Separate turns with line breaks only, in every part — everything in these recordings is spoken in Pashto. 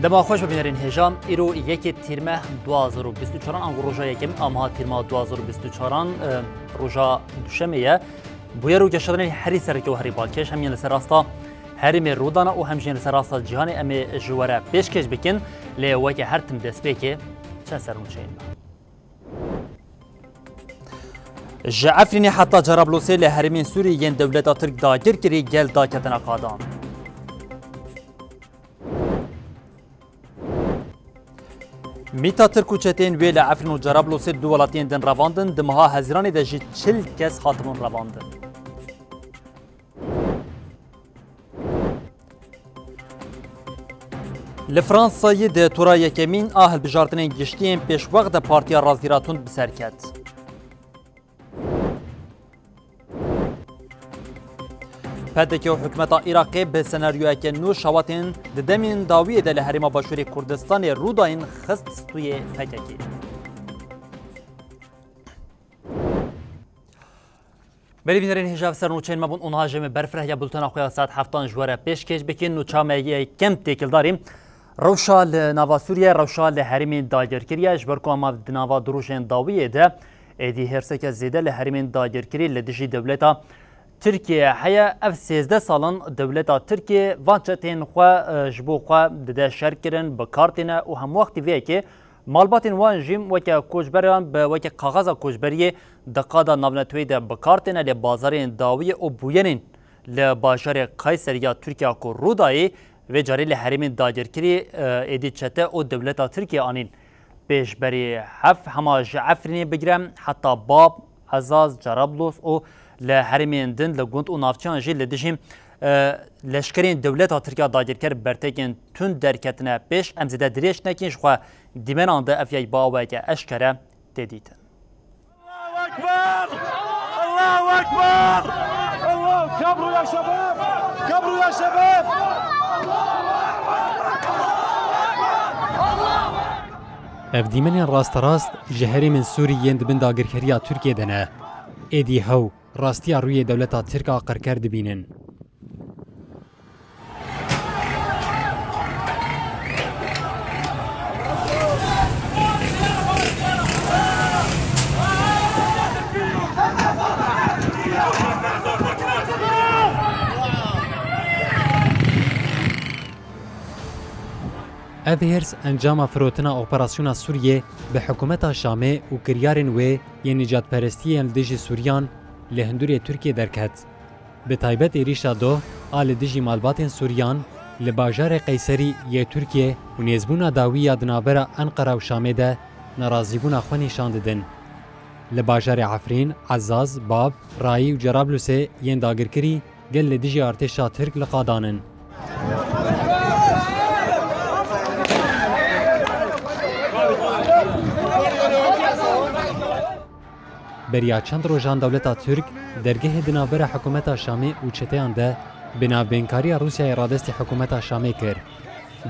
دما خوش ببینرین هجام ایرو یک تیرمه 2024 آن روزا یکم اما تیرمه 2024 روزا دوشمه بویا رو گشتن هری سرکی و هری بالکش همین لسر راستا هری می رودانا و همچنین لسر راستا جهان امی جواره پیشکش بکن لی وقت هر تم دست بکه چه سرمچین جعفرین حتی جرابلوسی لی هرمین سوری ین دولت ترک داگر کری گل داکتنا قادان میتا ترکوچتین ویل عفرین و جرابلوسی دو ولاتین دن رواندن دمها هزیرانی دجی 40 کس خاتمون رواندن لفرانسایی ده تورا یکمین آهل بجارتنین گشتین پیش وقت پارتیا رازدیراتون بسرکت پدکی و حکمت عراقی به سناریوی که نو شواتین دمین داویه دل حریم باشوری کردستان روداین خست توی فککی بری بینرین هجاب سرنوچین مبون اونها جمع برفره یا بلتنا خویا ساعت هفتان جواره پیش کش بکن نو چامه کم تیکل داریم روشا لناوا سوریه روشا لحریم داگرکریه جبرکو اما دناوا دروشین داویه ده ایدی هرسک زیده لحریم داگرکری لدجی دولتا ترکیه حیا اف 13 سالن دولت ترکیه وانچتین خو جبو خو د شرکرن به کارتینه او هم وقت وی که مالباتین وان جیم وکه کوچبران به وکه کاغذ کوچبری د قاده ناونتوی د به کارتینه ل بازارین داوی او بوینین ل بازار قیصریا ترکیه کو رودای و جاری ل حریم داگرکری ادی چته او دولت ترکیه انین پیش بری حف هما جعفرینی بگرم حتی باب عزاز جرابلوس او لحرمین دن لگوند و نافچان جی لدیشیم لشکرین دولت ترکیه داگرکر برتکن تون درکتنه پیش امزده دریش نکنش خو دیمن آنده افیای باوه که اشکره دیدیدن
الله اکبر الله اکبر الله کبرو یا شباب کبرو یا شباب
اف دیمن راست راست جهری من سوریه دبن داگرکریا ترکیه دنه ایدی هاو راستی روی دولت ترک آقر کرد بینن. اوهرس انجام فروتنا اپراسیون سوریه به حکومت شامه و کریارن و یه نجات پرستی لدیج سوریان لهندوری ترکیه درکت. به تایبت ایریشا دو آل دیجی مالبات سوریان لباجار قیصری یه ترکیه و نیزبون داوی یادنابر انقره و شامه ده نرازیبون خوانی شانددن. لباجار عفرین، عزاز، باب، رایی و جرابلوسه ین داگرکری گل لدیجی ارتشا ترک لقادانن. بریا چند روزان دولت ترک درگه دنابر حکومت شامی و چتیان ده بنابینکاری روسیه رادست حکومت شامی کر.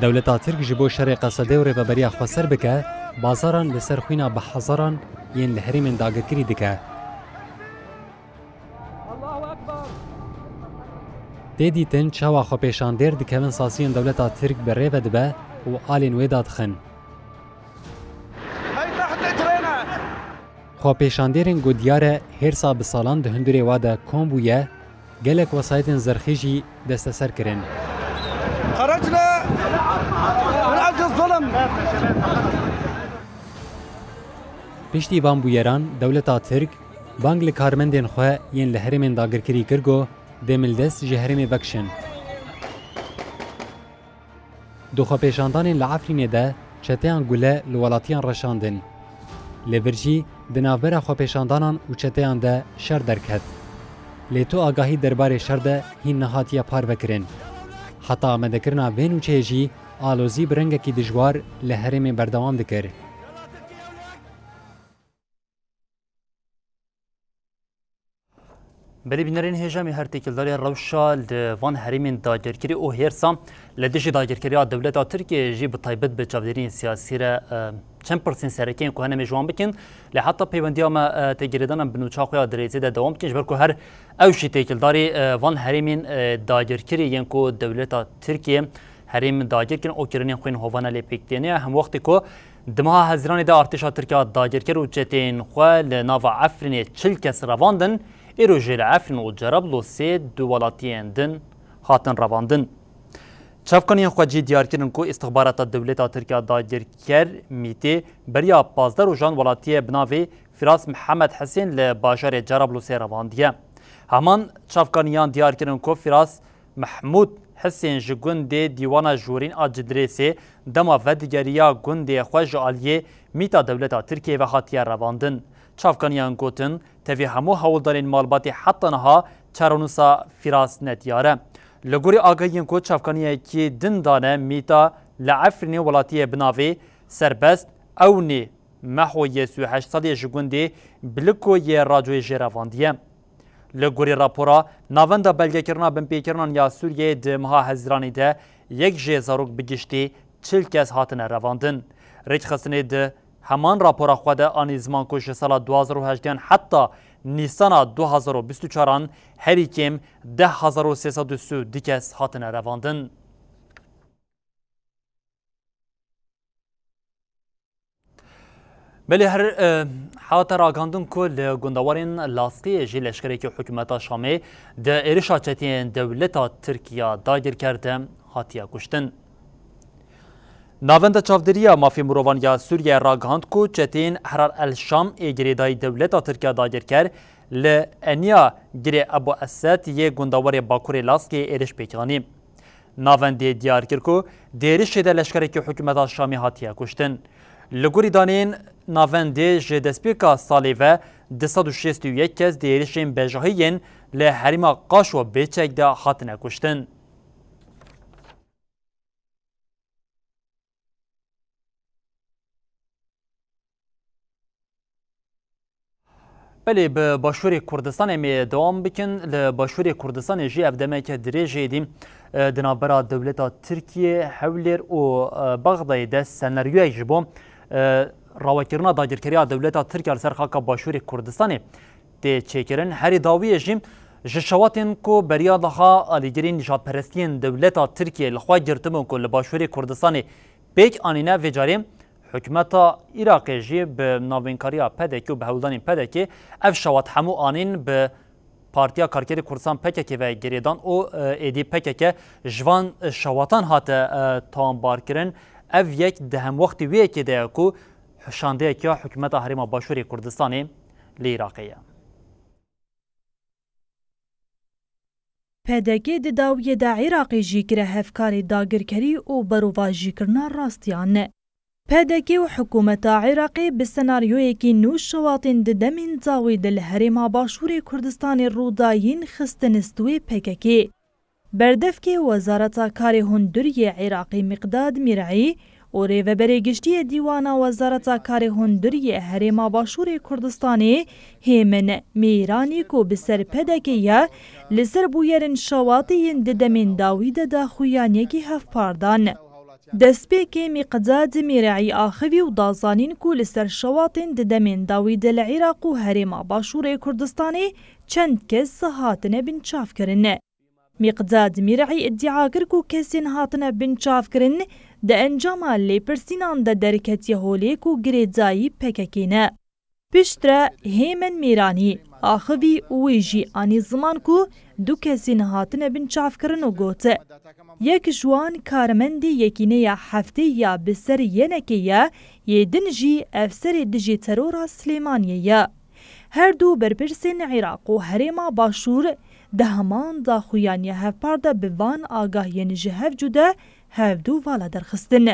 دولت ترک جبو شر قصده و ریبریا خسر بکه بازاران لسر خوینا به هزاران ین لحریم داگرکری دکه. دیدیتن چاوا خو پیشاندیر دکوین ساسیان دولت ترک بر ریب دبه و آلین ویداد خن. خو پیشاندیرین گودیاره هرسا به سالان ده هندوری واده کم بویه گلک وسایتین زرخیجی دست سر کرن.
خرجنا من عجز الظلم.
پشتی وان بویران دولت ترک بانگل کارمندین خو ین لحرمین داگرکری کرگو دملدس جهرمی بکشن. دو خو پیشاندانین لعفرین ده چتیان گله لولاتیان رشاندن. لورجی دنابر خو پیشاندانان و چتیان ده شر درکت. لیتو آگاهی درباره شر ده هین نهاتیا پار بکرین. حتی آمده کرنا وینو چهجی آلوزی برنگه کی دجوار لحرم بردوام دکر.
بلی بینرین هجامی هر تکیلداری روشا لوان حریم داگرکری او هرسا لدیش داگرکری دولت ترکیه جی بطایبت به چاودرین سیاسی را چند پرسین سرکین که هنمی جوان بکن لحتی پیوندی اما تگیردان بنوچاقوی آدریزی ده دوام بکن جبر که هر اوشی تکیلداری وان حریم داگرکری ینکو دولت ترکیه هریم داگیرکردن اوکراین خوین هوانا لپیکتینه هم وقتی که دمها هزرانی دا ارتشا ترکیه داگیرکر و چتین خواه لناوا عفرین 40 کس رواندن ایرو جیل عفرین و جرابلو سه دوالاتیان دن هاتن رواندن. چافکانی خواجی دیار کردن که استخبارات دولت ترکیه داگیرکر میته بریا 15 روزان ولاتی بناوی فراس محمد حسین لباشار جرابلو سه رواندیه. همان چافکانیان دیار کردن که فراس محمود حسین جگوند دیوان جورین آجدریسه دما و دیگریا گوند خوش آلیه میتا دولتا ترکیه و خاطیه رواندن. چافکانیان گوتن تاوی همو هولدارین مالباتی حتی نها چرونوسا فراس ندیاره. لگوری آگاهین که چافکانیه که دن دانه میتا لعفرین ولاتیه بناوی سربست اونی محو یسو 8 سالی جگوند بلکو یه راجوی جرواندیه. لگوری راپورا ناوندا بلگه کرنا بمپیکرنان یا سوریه دمها هزرانی ده یک جه زاروک بگشتی 40 کس هاتن رواندن. ریک خستنه ده همان راپورا خواده آنی زمان کش سال 2018 حتی نیسان 2024 هری کم 10,332 کس هاتن رواندن. بله هر حالت راگاندن که گندوارین لاسقی جی لشکری که حکومت شامه ده ایرشا چتین دولتا ترکیه داگیر کرده هاتیه کشتن. ناوند چافدریا مافی مروان یا سوریه راگاند که چتین حرار الشام ایگری دای دولتا ترکیه داگیر کرد لانیا گری ابو اسد یه گندوار باکوری لاسقی ایرش پیکانی. ناوند دیار کرد که دیرش ده لشکری که حکومت شامه هاتیه کشتن. لگوری دانین ناونده جدسپیکا سالی و 261 کس دیرشین بجاهیین لحریم قاش و بیچک ده خاتنه کشتن. بله به باشوری کردستان می دوام بکن لباشوری کردستان جی افدمه که دریجه دیم دنابرا دولتا ترکیه حولر و بغدای ده سناریوی جبو راوکرنا داگیرکریا دولتا ترکیه سر خاکا باشوری کردستان ده چیکرن هری داوی جیم جشواتین کو بریا دها آلیگرین نجات پرستین دولتا ترکیه لخوا گرتمون کو لباشوری کردستان بیک آنینه و جاریم حکومت عراق جی به ناوینکاریا پدکی و به هولدان پدکی اف شوات همو آنین به پارتیا کارکری کردستان پککی و گریدان او ایدی پککی جوان شواتان هات تام بارکرن اف یک دهم وقتی وی که ده کو شانده که حکومت حریم باشوری کردستان لیراقیه.
پدکی داوی دا عراقی جی کره هفکاری داگرکری و برواجی کرنا راستیان. پدکی و حکومت عراقی به سناریوی که نوش شواطین دمین زاوی دل حریم باشوری کردستان روداین خستنستوی پککی. بردف که وزارت کار هندوری عراقی مقداد میرعی و ریوبری گشتی دیوانا وزارت کار هندوری حریم باشوری کردستانی هیمن میرانی کو بسر پدکیه لسر بویرن شواطین دمین داوی دا خویانی که هفپاردان. دسپیکی مقداد میرعی آخوی و دازانین کو لسر شواطین دمین داوی دل عراق و حریم باشوری کردستانی چند کس هاتن بن چاف کرن. مقداد میرعی ادعا کرد که کسین هاتن بن چاف کرن ده انجام لی پرسینان ده درکت یهولی کو گریدزایی پککینه. پشتره هیمن میرانی آخوی ویجی آنی زمان کو دو کسین هاتن بن چاف کرن و گوته. یک جوان کارمندی یکینه یا هفته یا بسر ینکیه یه دنجی افسر دجی ترورا سلیمانیه. هر دو برپرسین عراق و حریم باشور ده همان دا خویانی هفپارده بوان آگاهین جهف جوده هف دو والا درخستن.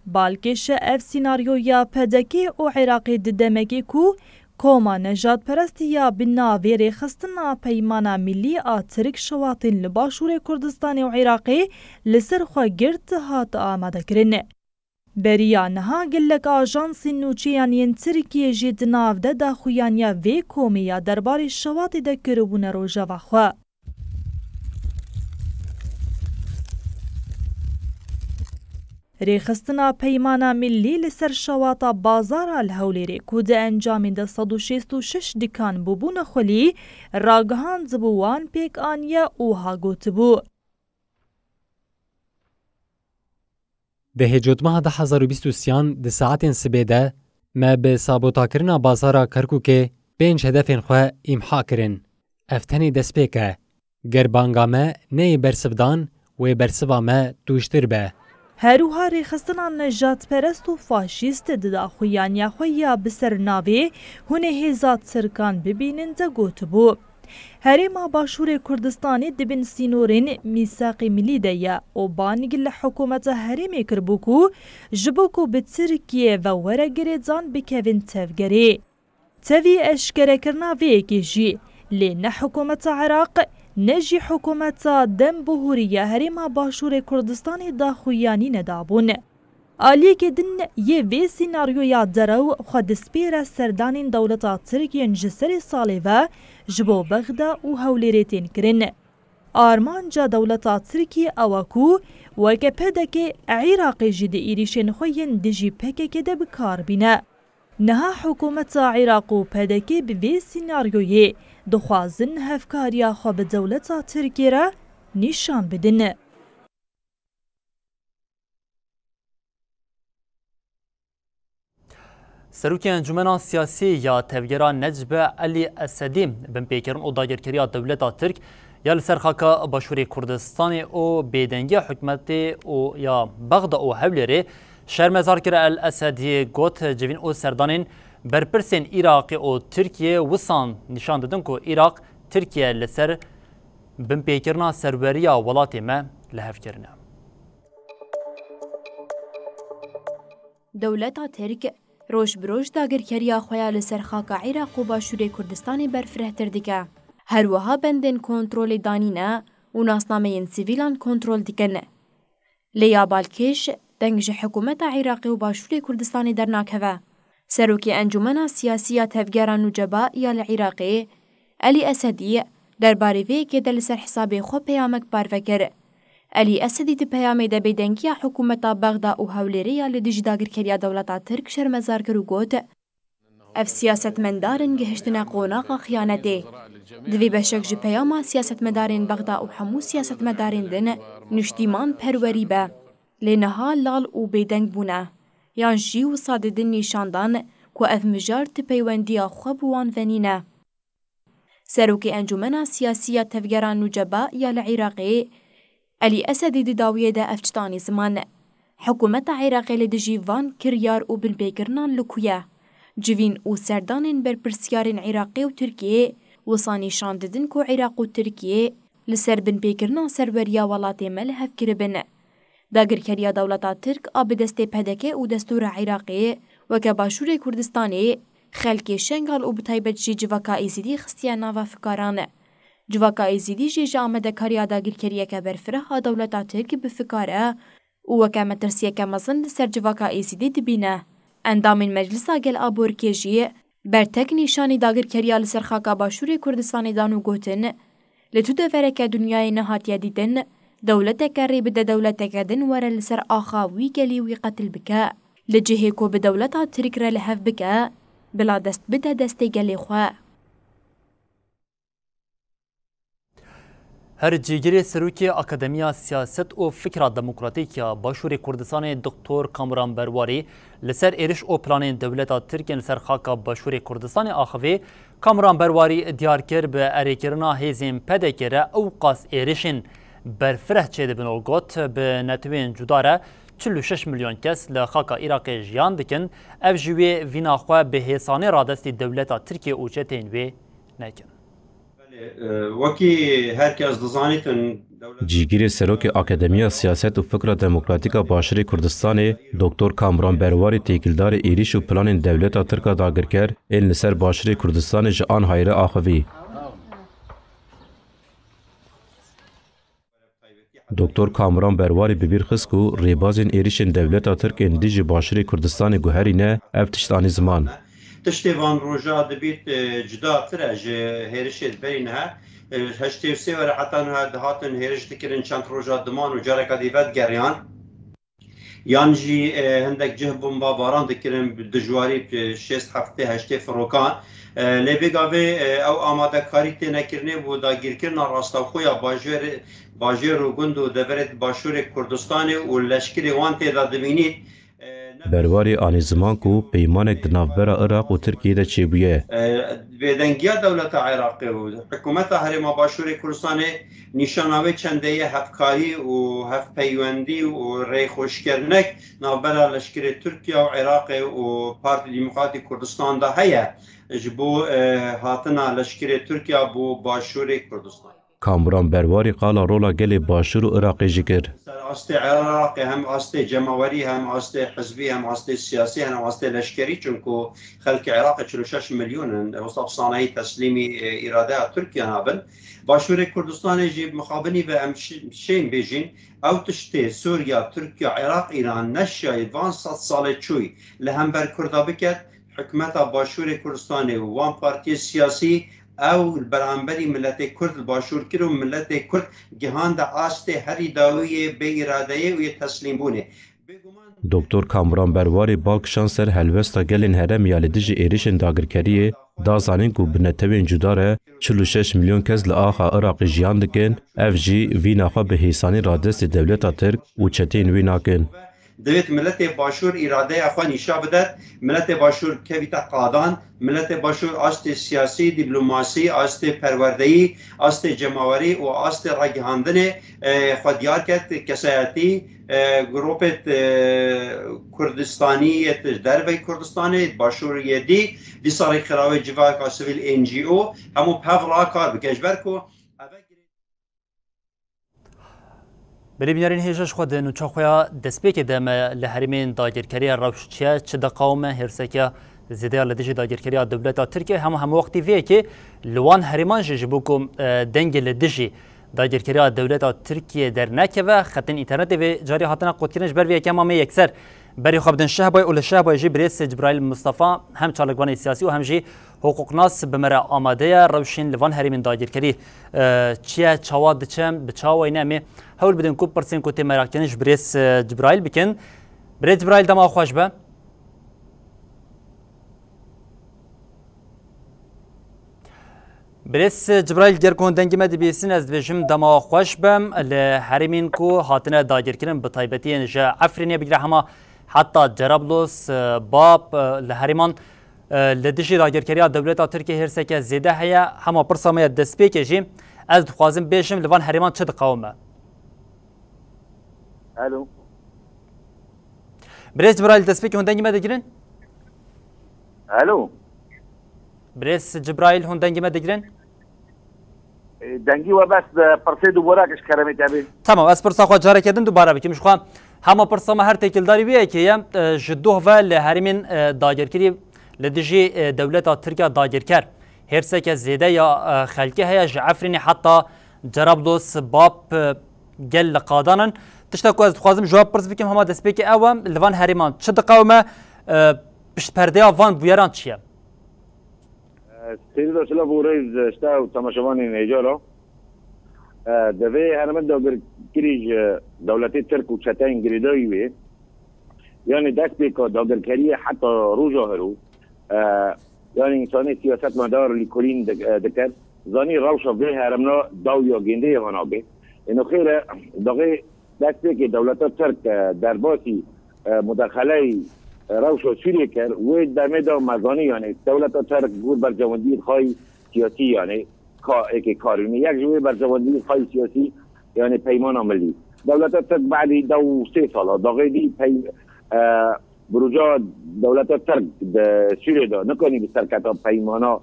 بالکش اف سیناریو یا پدکی و عراقی ددمکی کو کوما نجات پرستی یا بناوی ریخستنا پیمانا ملی آترک شواطین لباشور کردستان و عراقی لسر خوا گرد هات آماده کرن. بریا نها گلک آجانسی نوچیان ین ترکیه جید ناو ده دا خویانیا وی کومی یا دربار شواطی ده کربون رو جوا خوا. ریخستنا پیمانا ملی لسر شواطا بازارا الهولیری کود انجام ده 166 دکان ببون خلی راگهان زبوان پیک آنیا اوها گوت بو.
ده هجوتمه 2023 ده ساعتین سبیده ما به سابوتاکرنا بازارا کرکوکه 5 هدفین خواه امحا کرن. افتنی دست پیکه. گربانگامه نه برسفدان و برسفامه دوشتر به.
هروها ریخستنا نجات پرست و فاشیست ددا خویانیا خویا بسر ناوی هونه هزات سرکان ببینن دا گوت بو. هریما باشور کردستانی دبن سینورین میساقی ملی دیا و بانگل حکومت هریمی کربوکو جبوکو به ترکیه و ورگریزان بکوین تفگری. تفی اشکره کرنا ویکی جی لین حکومت عراق نجی حکومت دم بهوریه هریما باشور کردستانی داخویانی ندابون. آلی که دن یه وی سیناریویا درو خود سپیر سردان دولتا ترکیه جسر سالی و جبو بغدا و هولیریتین کرن. آرمان جا دولتا ترکیه اواکو وکه پدک عراقی جد ایریشن خوین دجی پکه کده بکار بینه. نها حکومت عراق و پدکی به وی سیناریوی دخوازن هفکاریا خواب دولتا ترکیه را نشان بدن.
سروکی انجمن سیاسی یا تفگیرا نجب علی اسدی بن پیکرن او داگرکریا دولتا ترک یا لسرخاکا باشوری کردستان او بیدنگی حکمت او یا بغدا او حولری شرمزار کرا الاسدی گوت جوین او سردانین برپرسین عراق او ترکیه وسان نشان دادن که عراق ترکیه لسر بن پیکرنا سروریا ولاتی ما لحف کرنه.
دولتا ترک روش بروش داگرکریا خویا لسر خاک عراق و باشور کردستانی برفرهتر دیگه. هر وها بندن کنترول دانینه و ناسنامه سیویلان کنترول دیگنه. لیا بالکش دنگج حکومت عراقی و باشور کردستانی در ناکوه. سروکی انجمن سیاسی تفگیران نجبا یا العراقی علی اسدی در باریوی که دل سر حساب خو پیامک باروکر. علی اسدی تی پیامی ده بیدنگی حکومت بغدا و هولیری یا لدیج داگرکریا دولتا ترک شرمزار کرو گوت. اف سیاست مندارن گهشتنا قوناق خیانتی. دوی بشک جی پیاما سیاست مدارن بغدا و همو سیاست مدارن دن نشتیمان پروری به. لینها لال و بیدنگ بونه. یان جی و صاددن نیشاندان که اف مجار تی پیوندیا خواب وان ونینه. سروکی انجمن سیاسی تفگیران نجبا یا العراقی علی اسدی داویه ده افچتانی زمان. حکومت عراقی لدجی وان کریار و بن پیکرنان لکویه. جوین و سردانین بر پرسیارین عراقی و ترکیه و صانی شانددن که عراق و ترکیه لسر بن پیکرنان سروریا ولاتی ملحف کربن. داگرکریا دولتا ترک آب دسته پدکه و دستور عراقی و که باشور کردستانی خلکی شنگال و بطایبت جی جواکا ایزیدی خستیا ناوا فکارانه. جواکا ایزیدی جی جامده کاریا داگرکریه که برفره ها دولتا ترک بفکاره و که مترسیه که مزن سر جواکا ایزیدی دبینه. اندامین مجلسا گل آبور که جی برتک نیشانی داگرکریا لسر خاکا باشور کردستانی دانو گوتن لتو دوره که دنیای نهاتیه دیدن دولتك قريب دا دولتك دن ورا لسر آخاوي قلي وي قتل بكا لجهيكو بدولتها تركرا لحف بكا بلا دست بدا دستي قلي خواه.
هر جیگری سروکی اکادمیا سیاست و فکر دموکراتیک باشور کردستان دکتر کامران برواری لسر ایرش او پلان دولت ترکیه لسر خاک باشور کردستان آخوی کامران برواری دیار کر به اریکرنا هیزم پدکره او قاس ایرشن برفره چه بنو گوت به نتوین جداره 46 میلیون کس لخاک عراق جیان دکن اف جوی ویناخوا به حسانه رادستی دولت ترکیه او چه تینوی نکن.
وکی هر کس دزانیتن
جیگیر سروک اکادمیا سیاست و فکر دموکراتیک باشور کردستان دکتر کامران برواری تیکلدار ایریش و پلان دولت ترکا داگر کر این لسر باشور کردستان جان هایره آخوی. دکتر کامران برواری ببیر خسکو ریبازین ایریشن دولت ترک اندیج باشور کردستان گوهرینه افتشتانی زمان.
تشتیوان روژا دبیت جدا ترج هرشید برینه هشتیو سی وره حتی نه دهاتن هرش دکرین چند روژا دمان و جارکا دیوت گریان یانجی هندک جه بمبا باران دکرین دجواری 6 هفته هشته فروکان لبگاوی او آماده کاری تنکرنه و داگیر کرنا راستا خویا باجر و گند و دبرت باشور کردستان و لشکری وان تیدا دبینید
برواری آنی زمان کو پیمانک دنافبرا عراق و ترکیه ده چی بویه
بدنگیا دولت عراقی و حکومت هرما باشور کردستان نشاناوی چنده هفکاری و هف پیوندی و ری خوشکرنک نافبرا لشکری ترکیه و عراق و پارتی دموکراتی کردستان ده هیا جبو هاتنا لشکری ترکیه بو باشور کردستان
کامران برواری قالا رولا گلی باشور و عراقی جگر
است عراقی هم است جماوری هم است حزبی هم است سیاسی هم است لشکری چونکو خلق عراق 46 میلیون وسط صانعی تسلیمی اراده ترکیه نابن باشور کردستان جی مخابنی به شین بیجین او تشتی سوریا ترکیه عراق ایران نشاید 100 سال چوی لهم بر کردا بکد حکومت باشور کردستان و وان پارتی سیاسی او برانبری ملت کرد باشور کرد و ملت کرد جهان دا آست هری داوی به اراده و تسلیم بونه
دکتر کامران برواری بالکشان سر هلوستا گلین هرم یالی دیجی ایریشن داگرکریه دازانین کو بنتوین جداره 46 میلیون کس لآخا عراقی جیان دکن اف جی وین آخا به حیثانی رادست دولتا ترک و چتین وین آکن
دویت ملت باشور اراده اخوان نشا بدد ملت باشور کویتا قادان ملت باشور است سیاسی دیپلماسی است پروردهی است جماوری و است رگهاندن خودیار کرد کسایتی گروپ کردستانی دربی کردستان باشور یدی دیساری خراوی جواک سویل NGO همو پاورا کار بکشبر کو
بلی بینارین هیچش خود نوچه خویا دست بی که دم لحریمین داگرکری روشچیه چه دا قوم هرسکه زیده لدیجی داگرکری دولت ترکیه هم وقتی ویه که لوان حریمان جبو کم دنگ لدیجی داگرکری دولت ترکیه در نکه و خطین اینترنت و جاری حاطنا قدکرنش بر ویه که همه یکسر بری خوابدن شهبای اول شهبای جی بریس جبرائیل مصطفی هم چالکوان سیاسی و هم جی حقوق ناس بمره آماده روشین لوان هریمین داگرکری چیه چواد چم بچاوی نمی هول بدن کوب پرسین کوتی مراکنش بریس جبرائیل بکن بریس جبرائیل دما خوش به بریس جبرائیل گرکون دنگی مدی بیسین از دوشم دما خوش بم لحریمین کو هاتنه داگرکرین بطایبتی نجا عفرینی بگیره همه حتی جرابلس باب لحریمان لدیجی داگرکری دولت ترکیه هرسکه زیده هیا همه پرسامه دست بیکشی از دخوازم بیشم لوان حریمان چه قومه
الو
بریس جبرائیل دست بیک هندنگی مده گیرن
الو
بریس جبرائیل هندنگی مده گیرن
دنگی و بس پرسه دوباره کش کرمی تابی
تمام از پرسا خود جاره کردن دوباره بکیم شخوام همه پرسامه هر تکیلداری بیه که یم جدوه و لحریمین داگرکری لدیجی دولت ترکیه داگرکر هرسکه زیده یا خلقی هیا جعفرینی حتی جرابلس باب گل قادانن تشتاكو از خوازم جواب پرس بکیم همه دست بکی اوام لوان هریمان چه دقاومه پشت پرده وان بویران چیه؟
سيدي رسول الله رئيس اشتاو تماشواني نيجالو دوی هرمن داگر کریج دولتی ترک و چتاین گریدایی وی یعنی دست بیکا داگرکری حتی روزا هرو یعنی انسانی سیاست مدار لیکولین دکر زانی روشا وی هرمنا داو یا گنده هنابه اینو خیره داغی دست بیکی دولتا ترک در باسی مداخله روشا سوریه کرد و در میدا مزانی یعنی دولتا ترک بود بر جواندی خواهی سیاسی یعنی که کارونی یک جوی بر جواندی خواهی سیاسی یعنی پیمان ملی دولتا ترک بعدی 2-3 ساله داغی دی بروجا دولت ترک سوریه دا نکنی به سرکتا پیمانا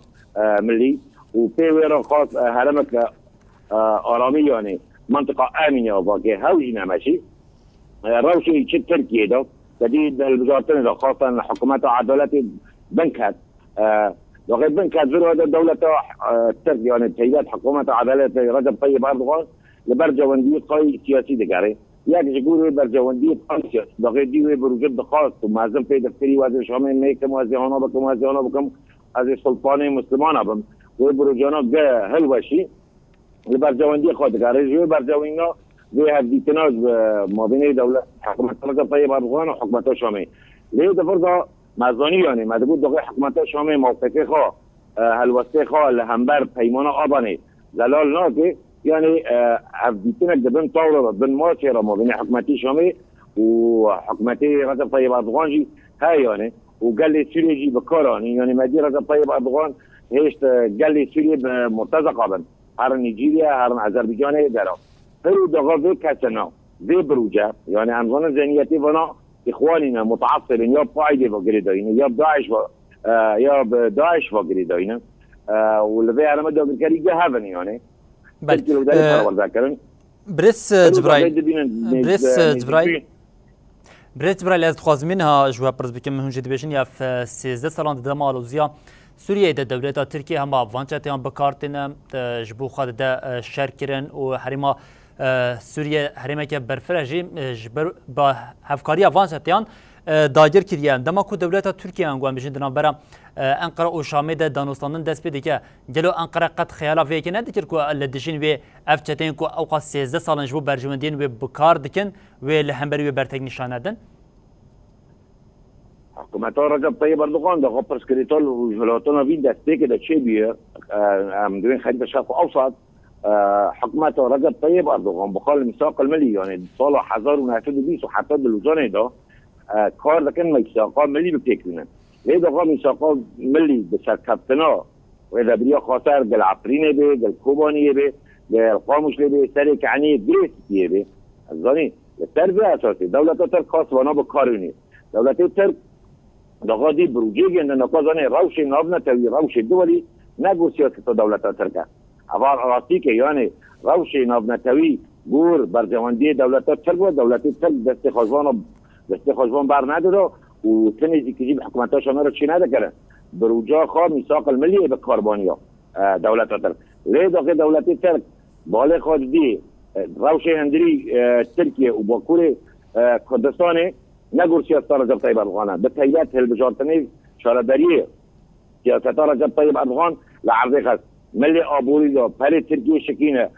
ملی و پیوه خاص هرمک آرامی یعنی منطقه امنه و که هوجی نمشی روشی چه ترکیه دا جدید الوزارتين دا خاصة حكومات عدالة بنكات وغير بنكات زروا دولة ترك يعني تهيئات حكومة عدالة رجب طيب أردوغان لبرجواندي قوي سياسي دقاري ياك جقول برجواندي قوي سياسي وغير دي بروجب خاص ومعزم في دفتري وازي شامين ميكم وازي هنا بكم از سلطاني مسلمان بم وبروجانا جا هلوشي لبرجواندي خاص دقاري جو برجوانينا they have detained ما بين دولة حكومة رجب طيب أردوغان وحكومة شامي ليه دفرضا مزانی یعنی مدبود دقیق حکومت شامل موقعی خواه هلوسته خواه لهمبر پیمان آبانه زلال ناکه يعني أفديتنا جبن طاولة بين ماسيرة ما بين حكومتي شامي وحكومتي رجب طيب أردوغان جي هاي يعني وقال لي سوريا جي بكاراني يعني مدير رجب طيب أردوغان هيش قال لي سوريا مرتزقة بن هر نيجيريا هر أذربيجان دارا هرو دغا كسنا ذي بروجا يعني أنظن زينيتي فنا إخواننا متعصبين يا بايدي وقريدين يا داعش وقريدين والذي أنا مدى بالكاري جهافن يعني
بريس جبرائيل از خواز منها جوا پرز بکم من جدی بشین یا 13 سالان دم آلوزیا سوریه ده دولت ترکیه هم وانچتیان بکارتن جبو خود ده شرکرن و حریما سوریه حریمه که برفرجی جبر با هفکاری وانچتیان داگر کردن دما کو دولت ترکیه انگوان بشین دنام برام انقره و شامه ده دانستانن دست بده که جلو انقره قد خیالا وی که ندیکر کو لدشین و افتتین کو اوقات 13 سالن جبو برجمندین و بکار دکن و لهمبری و برتگ نشانه دن
حکومت رجب طیب اردوغان ده قبرس کریتال و جلاتونا وین دسته که ده چه بیه دوین خلیج الشرق الاوسط حکومت رجب طیب اردوغان بخال الميثاق المالي يعني سال 1920 وحتى بالوزانه ده کار دکن میثاق ملی بفکرینه ليه ده ميثاق ملی بسرکفتنا و اذا بريا خاطر قال عفرينه به قال كوبانيه به قال قاموش به سرك عني بريس به الظني التربيه اساسي دوله ترك خاص وانا بكاروني دوله ترك ده دي بروجي ان نقازني روش نابنا توي روش دولي نگو سیاست دولت ترک عبار راستی که يعني روش نابنا توي گور برجواندی دولت ترک و دولت ترک دست خواجبان بر نداده و تنیزی که جیب حکومتاش آنها رو چی نده بروجا خواه میثاق الملی به کاربانیا دولت ترک لی داخل دولت ترک باله خواجدی روش هندری ترکیه و باکور کردستان نگور سیاست رجب طیب اردوغان به تیبت هلبجارتنی شاردریه سیاست رجب طیب اردوغان لعرضه خست ملی آبوری دا پلی ترکیه شکینه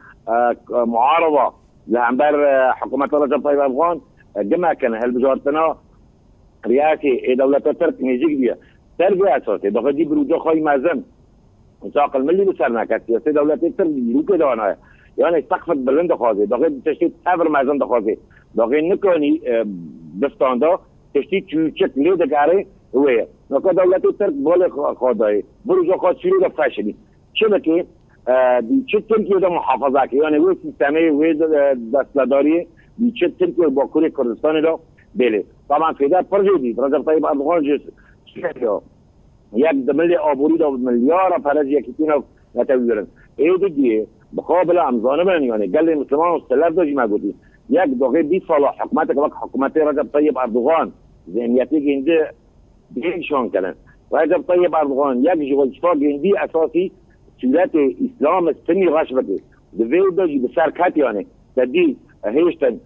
معارضه لهمبر حکومت رجب طیب اردوغان جمع كان هالبجارتنا رئاسي دولة ترك نيجيك بيها تربية أساسي داخل دي بروجا خاي مازن مساق الملي بسرنا كسياسي دولة ترك يروكي دوانا يعني استقفت بلند خازي داخل تشتيت أفر مازن دخازي داخل نكاني بستاندا تشتيت چوچك ليه دكاري هو نكا دولة ترك بالي خاضي بروجا خاض شروع فاشلي شبكي دي چه تركي دا محافظة يعني هو سيستمي هو دستداري بیچه ترکیه و باکوری کردستان دا بله طبعا فیده پرجیدید رجب طیب اردوغان جس سوریا یک دملی آبوری دا ملیار پرج یکیتین نتویرن ایده دیگه بقابل امزانه بلن يعني قال المسلمان والسلاف دا جمع قلتين یک داغي 20 سال حكومتك وقت حكومت رجب طيب اردوغان ذهنيتي جندي بيشون كلام رجب طيب اردوغان یک جوالشفا جندي اساسي سورة اسلام السني غشبته دوی دا جي بسركات يعني تدي هيشتن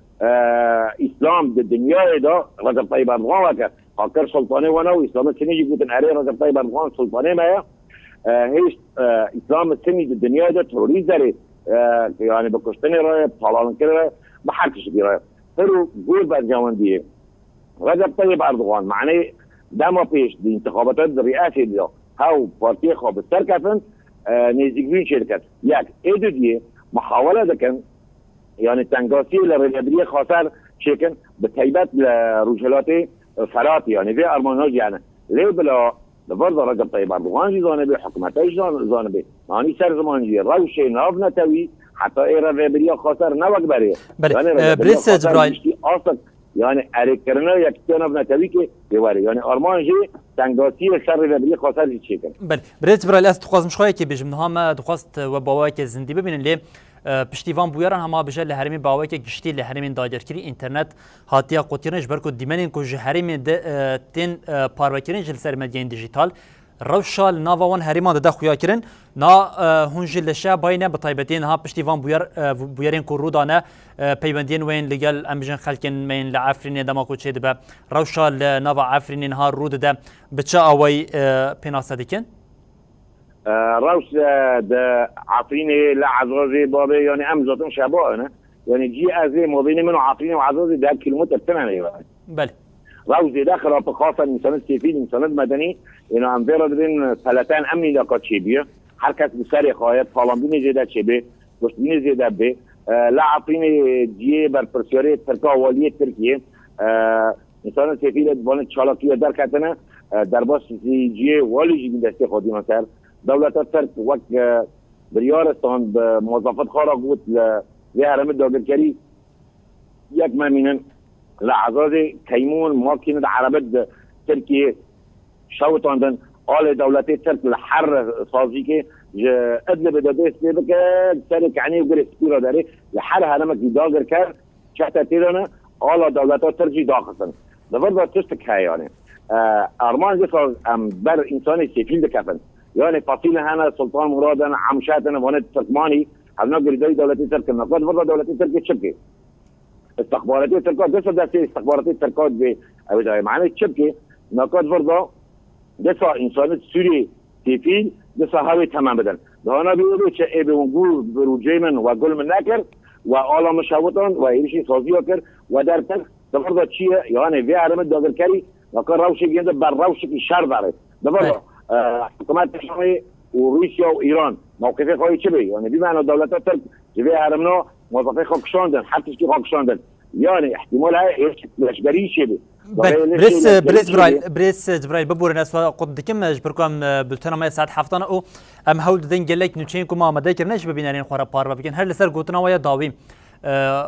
اسلام بالدنيا ده رجب طيب اردوغان وكا فكر سلطاني وانا واسلام السني جيبوتن عليه رجب طيب اردوغان سلطاني ما هيش اسلام السني بالدنيا ده تروريز داره يعني بكشتني رايه طالان كده ما حدش بيرايه فرو جول برجوان دي رجب طيب اردوغان معناه ده ما فيش دي انتخابات الرئاسيه دي هاو بارتي خو بالتركفن نيزيكوين شركات ياك ايدو دي محاوله ده كان يعني تنقاسي للرياضيه خاطر شكل بتهيبات لرجلات فرات يعني في ارماناج يعني ليه بلا برضه رجب طيب اردوغان جانبي حكومتش جانبي ماني سر زمانجي روش ناف نتوي حتى ايرا رياضيه خاطر نوك بري
يعني بريس جبرائيل
اصلا يعني اريكرنا يكتنا بنتوي كي بيوري يعني ارمانجي تنقاسي سر رياضيه خاطر شكل
بله بريس جبرائيل است تخواز مش خويا كي بجمنها ما دخواست وباوای که زندی ببینن ليه پشتیوان بویران همه بجه لحرمی باوی که گشتی لحرمی داگرکری اینترنت هاتیا قطیرنش برکو دیمنین کو جهرمی تن پاروکرین جل سرمدین دیجیتال روشال ناوان هریمان ده خویا کرن نا هنجل لشه باینه بطایبتین ها پشتیوان بویرین کو رودانه پیوندین وین لگل امجن خلکن مین لعفرین دما کو چید به روشال ناوا عفرین ها رود ده بچه اوی پیناسه دیکن
روش ده عطيني لا عزازي بابي يعني امزتهم شبابنا يعني جي ازي ما بين منه عطيني وعزازي ده كيلومتر ثمانية
بله
روش دي داخل خاصة انسانات كيفين انسانات مدني انه انفراد بين ثلاثان امني لقد شبيه حركة بساري خواهد فالان بين جدا شبيه کشتنی زیده به لاعطین جیه بر پرسیاری ترکا والی ترکیه انسان سفید بانه چالاکی در کتنه در باس جیه والی جی دسته خودی مثلا دولت ترک وقت بریارستان به موظفت خارا قوت لی حرم داگرکری یک ممینن لعزاز کیمون ماکین عربت ترکیه شوتاندن آل دولتی ترک لحر سازی که ادل بداده استی بکه سری کعنی و گره سپیرا داره لحر حرمک داگر کرد چهتا تیرانه آل دولتا ترجی داخستن دفر با تستک های یعنی ارمان جسا بر انسان سفیل دکفن یعنی فصیل هنه سلطان مرادن عمشاتن وانه ترکمانی هزنا گریدای دولتی ترک نقاد فردا دولتی ترک چبکه استخباراتي تركات دسا استخباراتي تركات بجاي معنى تشبكي نقاد فرضا دسا انسان سوري سيفيل دسا هاوي تمام بدن دهانا بيقولوا چه بونقول بروجيمن وقول من ناكر وآلا مشاوطان وإيرشي صازيو كر ودرتن دفرضا چيه يعني في عرمت داغر كاري وكان روشي جينده بر روشي كي شر داره دفرضا حكومات الشامي وروسيا وإيران موقفي خواهي چه بي يعني بمعنى دولتا ترك في عرمنا موظفي خاكشاندن حتى شكي خاكشاندن يعني احتمال هاي لشبري شبه
بريس جبرائيل ببور ناس قد كم جبركم بلتنا ما ساعات حفتنا او ام هول دين قالك نوچين كما ما دايكر نش ببينارين خورا بار بكن هر لسر قوتنا ويا داوي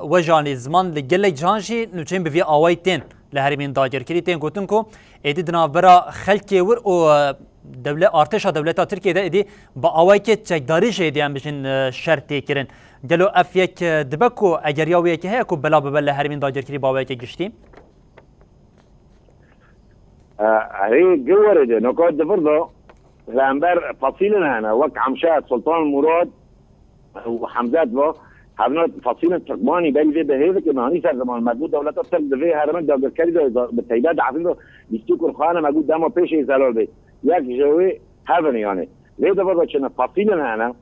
وجاني زمان لقالك جانشي نوچين بفي آوايتين لهرمين داجر كريتين قوتنكو ايدي دنابرا خلقي ور او دولة ارتشا دولتا تركيا دا ايدي با آوايكي چكداري شيدي هم بشن شرطي كرن قالوا اف يك دبكو اگر ياوي كي هيكو بلا ببل هرمين داجر كري باوي كي گشتي
هي جورد نقاط دفرضه الانبار فصيلنا هنا وك عمشات سلطان مراد وحمزات با هذنا فصيل تركماني بالي به هيك ما هني صار زمان موجود دولت ترك ده هرمن داغر كاري بالتعداد عارفين يستيكر خانه موجود دما پیش زلال به یک جوي هذن يعني ليه دفرضه كنا فصيلنا هنا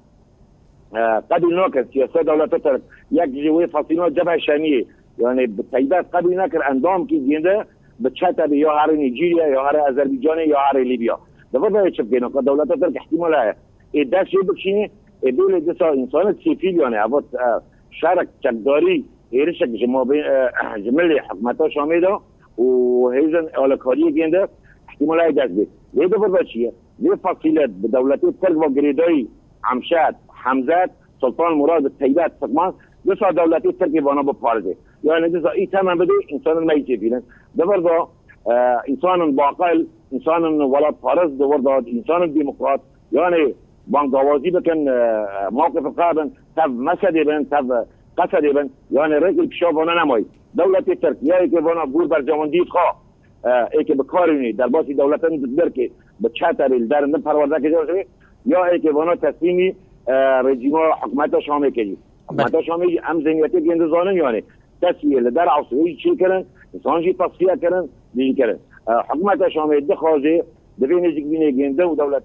قبل نوك سياسه دولت ترك یک جوي فصيلنا جبهه شاميه يعني بالتعداد قبل نكر اندام كي جنده بچتا به یا هر نیجریه یا هر آذربایجان یا هر لیبیا دفعه چه بگیم که دولت ترک احتمال هست ایده چی بچینه ایده دسا انسان سیفیل یعنی اوت شرک چکداری ایرشک جمله حکومت شامل دا و هیزن آلکاری گنده احتمال هست دست بید یه دفعه چیه یه فصیلت به دولت ترک و گریدای عمشات حمزات سلطان مراد طیبات سقمان دسا دولت ترک وانا بپارزه يعني دسا اي تمام بده انسان الميت فينا ده برضه انسان باقل انسان ولد فرز ده برضه انسان ديمقراط يعني بانقوازي بكن موقف القادم تف مسد بن تف قصد بن يعني رجل بشوفنا نماي دولة تركيا که وانا بور برجاماندی خوا ای که بکارونی در باسی دولتان در که بچه‌تر در نپرورده که جاشه یا ای که وانا تصمیمی رژیم حکومت شامی کردی حکومت شامی هم زنیتی گنده زانم يعني تسویه در عصری چی کردن انسانجی تصفیه کردن دیگه کردن حکومت شامی دخوازه دبی نزدیک بینه گنده و دولت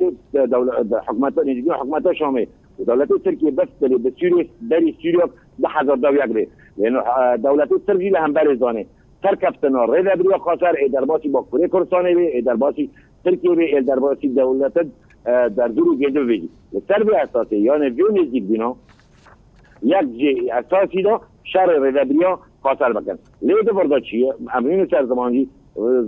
حکومت نزدیک حکومت شامی و دولت ترکیه بس به سوریه دری سوریه 10,000 داویه گره یعنی دولت ترکیه لهم برزانه ترکفتنا رده بریا خاطر در باسی با کره کردستان به در باسی ترکیه به در باسی دولت در دور گنده بگی تربیه اساسی یعنی وی نزدیک بینا یک اساسی دا شهر رده خاطر بکن لیده برده چیه امرین سر زمانی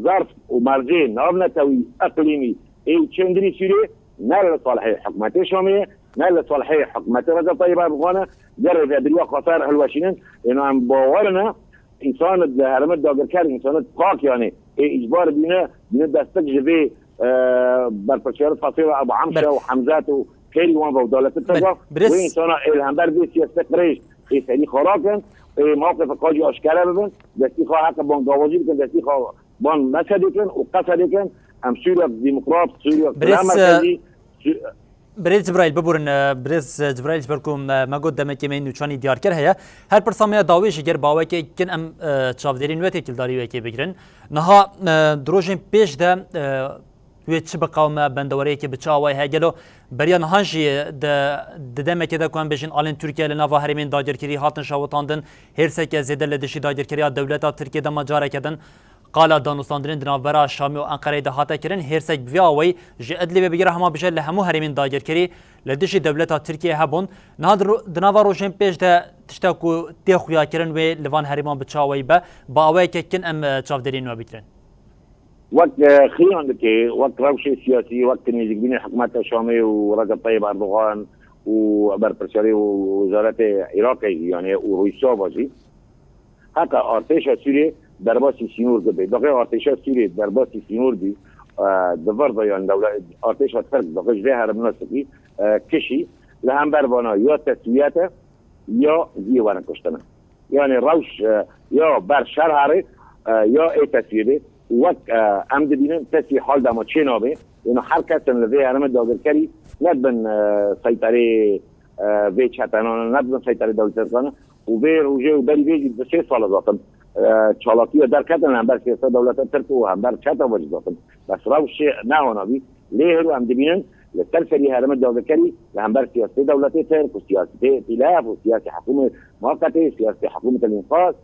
ظرف و مرجع ناب نتوی اقلیمی ای چندری سوریه نه لصالح حکومت شامیه نه لصالح حکومت رجب طیب اردوغان در رده خاطر هلوشینن اینو هم باورنا انسان هرمت داگر کرد انسان پاک یعنی اجبار بینه دستک جوی برپرچیار فاصله ابو عمشه و حمزات و خیلی وان و دولت ترکا و انسان الهمبر بی سیاست قریش ایسانی خوراکن موقف قاضی اشکره ببین دستی خواه حق بانگاوازی بکن دستی خواه بان مسد کن و قصد کن هم سوریا ديمقراط سوریا مرکزی
بريز جبرائيل ببورن بريز جبرائيل بركم ما قدامك كمان نوشاني ديار كر هيا هل برسامي داويش جر باوكي كن ام تشافدرين وتي كلداري وكي بگرن نها دروجين پیش ده ويتش بقوم بندوري كي بچاوي هاجلو بريان هانجي د دمك ده كون بجن الين تركيا لنافا هرمين داجر كري هاتن شاوتاندن هرسك زيد لدشي داجر كري دولت تركيا ده مجاره كدن قال دانوستاندرین دنابرا شامی و انقره دهاته کرن هرسک بیاوی جه ادلی بگیره هما بجه لهمو هرمین داگرکری لدش دولت ترکیه هبون نهاد دناوا روشن پیش ده تشتاکو تی خویا کرن و لوان هرمان بچاوی با باوی که کن ام چافدرین و بیترن
وقت خیلی که وقت روش سیاسی وقت نزدیکین حکومت شامی و رجب طیب اردوغان و برپرسری وزارت عراق یعنی روسیه بازی حتی ارتش سوریه در باسی سینور ده دقیق ارتش سوریه در باسی سینور دی دور یعنی دولت ارتش ترک دقیق جه هر مناسبی کشی لهم بربانا یا تسویت یا دیوان کشتن یعنی روش یا بر شرعه یا ای تسویه وقت ام دبینن تسی حال دما چه نابه اینو هر کس لذه هرم داگرکری ندبن سیطره وی چتنان ندبن سیطره دولترکان و وی روژه و بری ویجی به 3 سال ذاتم چالاکی و در کتن هم بر سیاست دولت ترک و هم بر چتا وجه ذاتم بس روش نهانابی لیه رو هم دبینن لتر سری هرم داگرکری هم بر سیاست دولت ترک و سیاست ائتلاف و سیاست حکومت موقته سیاست حکومت الانقاذ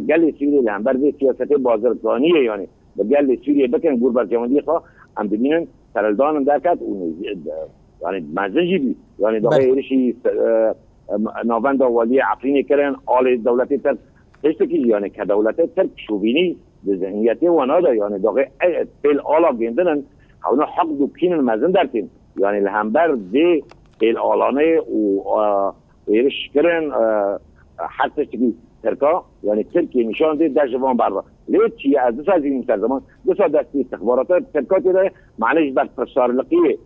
گل سوریه هم بر سیاست بازرگانیه یعنی به گل سوریه بکن گور بر جمهوری خواه هم ببینن سرلدان در کت یعنی مزنجی بی یعنی دقیقه ایرشی ناوند والی عفرین کرن آل دولت ترک اشتکی یعنی که دولت ترک شوبینی به ذهنیتی و نادا یعنی دقیقه پیل آلا گندنن اونا حق دوکین مزن درکن یعنی لهمبر دی پیل آلانه و ایرش کرن حتی اشتکی ترکا یعنی ترکی نشان ده در جوان برده لیت چیه از 2 سال زمین زمان 2 سال دستی استخبارات ترکا تیده معنیش بر پرسار لقیه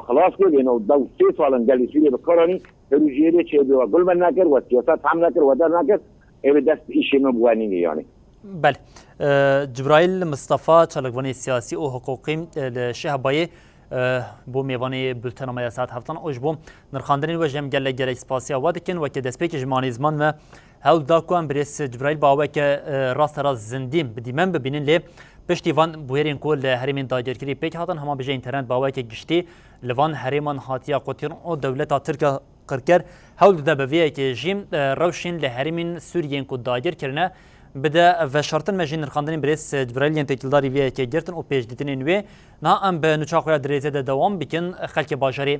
خلاص کرد یعنی 2 3 سال انگلی سوریه بکارانی پروژیه چه بیوا گل من نکر و سیاست هم نکر و در نکر ای دست ایشی مبوانینی یعنی
بله جبرائیل مصطفى چالکوانی سیاسی و حقوقی شهبایه بو میوانی بولتن ما ساعت هفتان اوج بو نرخاندنی و جم گله گله اسپاسیا وادکن و که دسپیک جمانی زمان ما هول داکو ام بريس جبرائيل باوه که راست راست زندیم بدیمن ببینن لی پشتیوان بویرین کل هرمین داگرکری پیک هاتن هما بجه اینترنت باوه که گشتی لوان هرمان هاتیا قطیران او دولت ترک قرکر هول ده بویه که جیم روشین لهرمین سوریین کو داگر کرنه بده و شرطن مجین نرخاندنی بريس جبرائيل ينتقلداري ویه که گرتن او پیش دیتنین وی نا ام به نوچاقویا دریزه ده دوام بکن خلک باجاری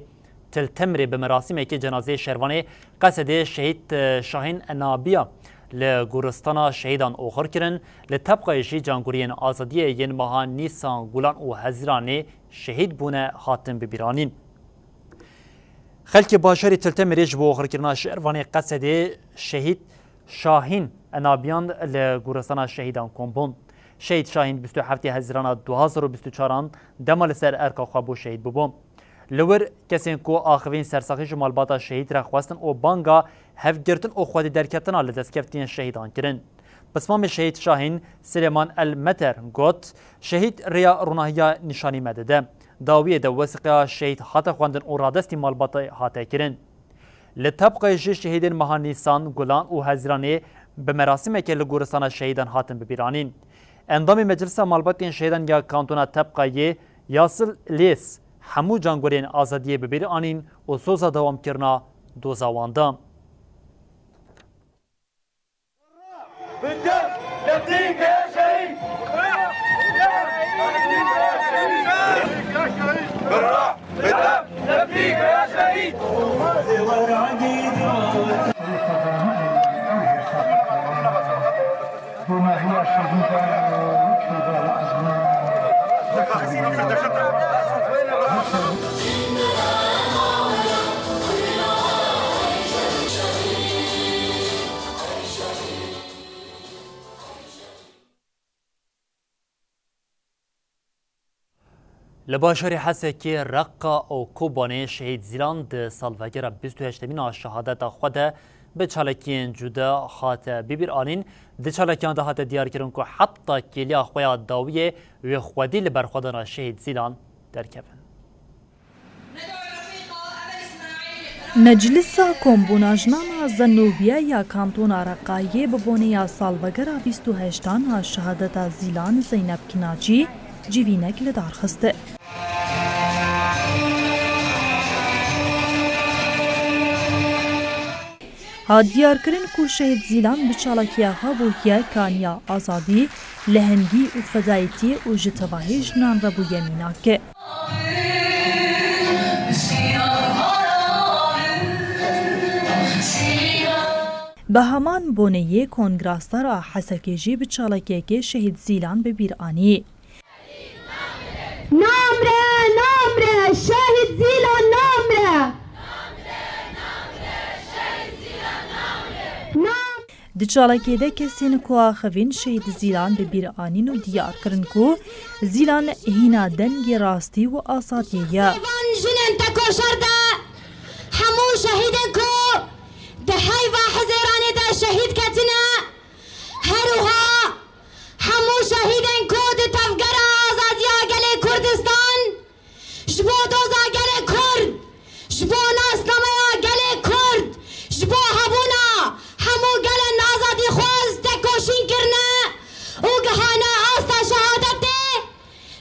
تلتمري بمراسم که جنازه شروانه قصد شهید شاهین انابیا لگورستان شهیدان آخر کرن لطبقه جی جانگورین آزادی ین ماها نیسان گولان و هزیران شهید بونه حاتم ببیرانین خلک باشاری تلتمري جبو آخر کرنا شروانه قصد شهید شاهین انابیان لگورستان شهیدان کمبون شهید شاهین 27 هزیران 2024 دمال سر ارکا خوابو شهید ببون لور کسین کو آخرین سرساخی جمالباتا شهید را خواستن او بانگا هفگرتن او خودی درکتن آل دستکفتین شهیدان کرن. بسمام شهید شاهین سلیمان المتر گوت شهید ریا روناهیا نشانی مدده. داویه ده وسقیا شهید حتا خواندن او رادستی مالباتا حتا کرن. لطبقه جی شهیدین مها نیسان گلان او هزیرانه به مراسم که لگورستان شهیدان حاتم ببیرانین. اندام مجلس مالباتین شهیدان یا کانتونا طبقه یاسل لیس همو جانگورین آزادی ببیر آنین و سوزا دوام کرنا دوزاوانده. لباشری حسه که رقا او کوبانه شهید زیلان ده سالوگر 28 شهادت خود به چالکین جدا خات ببیر آنین ده چالکیان ده هات دیار کرن که حتی کلیا خویا داویه و خودی لبرخودان شهید زیلان در کبن.
مجلس کۆمبووناژنانە زەنوبیە یا کانتۆنا ڕقاییە ببوونە یا ساڵڤەگەرا 28 شەهادەتە زیلان زەینەب کناچی جیڤینەک لە دارخست. هادیارکردن کو شهید زیلان بچالاکیا هابویه کانیا آزادی لهنگی و فدایتی و جتواهیش نان ربو یمیناکه. به همان بونه کنگراستار حسکیجی بچالاکیه که شهید زیلان به بیرانی.
نامره شهید زیلان نامره.
دچالاکی ده کسین کو خوین شهید زیلان به بیرانین و دیار کرن کو زیلان هینا دنگ راستی و آساتیه.
جنن تکوشر ده همو شهیدن کو ده حیوه حزیرانی ده شهید کتنه هروها همو شهیدن کو ده تفگر آزادیا گلی کردستان شبو دوزا گلی کرد شبو ناسنامه گلی کرد شبو هبونا همو گل نازادی خوز تکوشین کرنه او گهانه آستا شهادته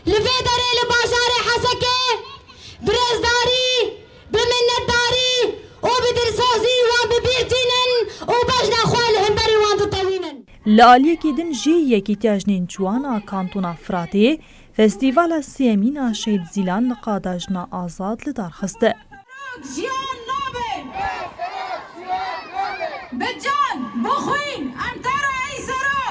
لوی داره لباشار حسکه برزداری بمنتداری او بدرسازی وان ببیرتینن او بجنا خوال همبری وان تطوینن
لالیه که دن جی یکی تاجنین جوانا کانتونا فراتی فستیوال سیمین شهید زیلان قاداجنا آزاد لدار خسته
بجان بخوین امتارا ای سرو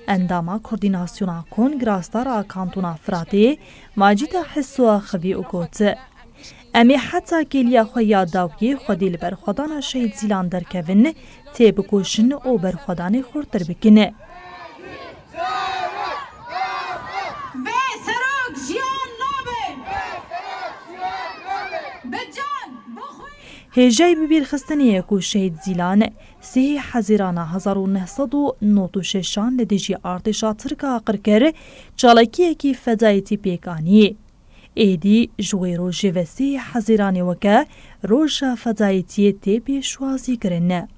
انداما کوردیناسیونا کنگراستارا کانتونا فراتی ماجیدا حسوا خبی و گوت امی حتی کلیا خویا داوی خودی لبر خودان شهید زیلان درکوین تیب کوشن او بر خودان خورتر بکنه هجای ببیر خستنیه کو شهید زیلان 3 حزیران 1996 لدیجی ارتشا ترکا قرکر چالاکیه کی فدایتی پیکانی ایدی جوی روژه و 3 حزیران وکه روژا فدایتی تی پیشوازی کرنه.